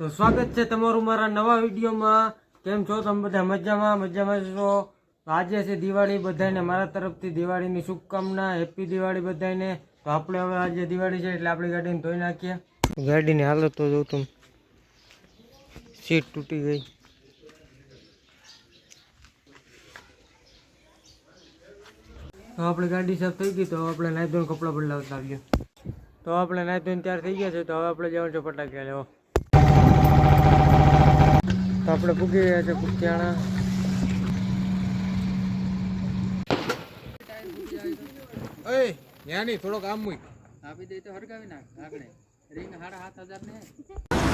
તો સ્વાગત છે તમારું મારા નવા વિડીયોમાં। કેમ છો તમે બધા? મજામાં છો? તો આજે છે દિવાળી, બધાને મારા તરફથી દિવાળીની શુભકામના, હેપી દિવાળી બધાને। તો આપણે હવે આજે દિવાળી છે એટલે આપણી ગાડીને ધોઈ નાખીએ। ગાડીની હાલત તો જો તમે, સીટ તૂટી ગઈ। તો આપણી ગાડી સાફ થઈ ગઈ, તો આપણે નાઈ ધોઈને કપડાં બદલાવતા આવીએ। તો આપણે નાઈ ધોઈને તૈયાર થઈ ગયા છે, તો હવે આપણે જવાનું છે ફટાકડા લેવા। તો આપણે પૂગી ગયા છે કુતિયાણા।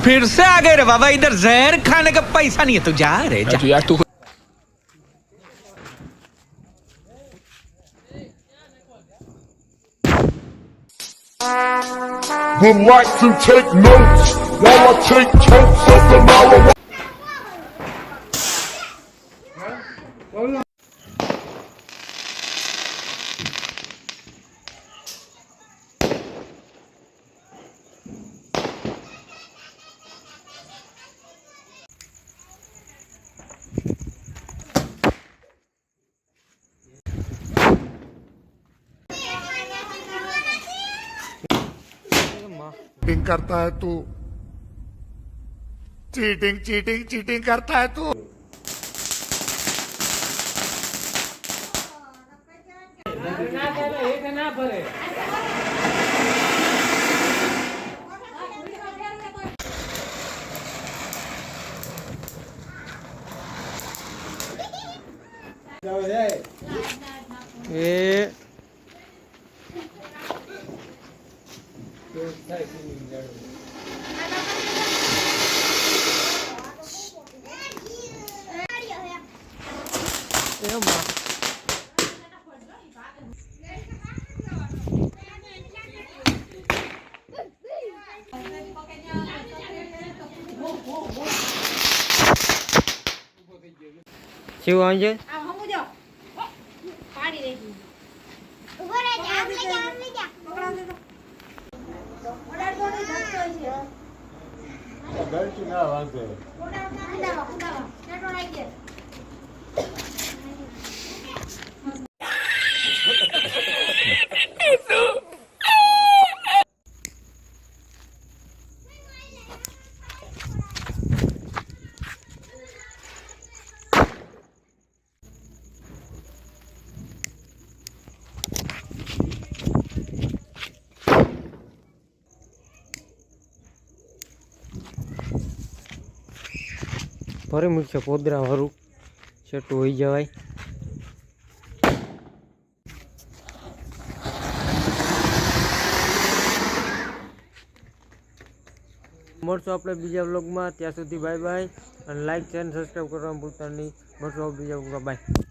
फिर से आ गए रे बाबा, इधर जहर खाने का पैसा नहीं है तो जा रे जा। यार तू would like to take notes while I take totes of the marijuana. Cheating करता है तू, चीटिंग करता है तू। शिव आंजे ભરે મૂકશે પોદરા વાળું છેટું હોઈ જવાય। મળશું આપણે બીજા વ્લોગમાં, ત્યાં સુધી બાય બાય, અને લાઈક શેર સબસ્ક્રાઈબ કરવાનું ભૂલતા નહીં। મળશું બીજા વ્લોગમાં, બાય।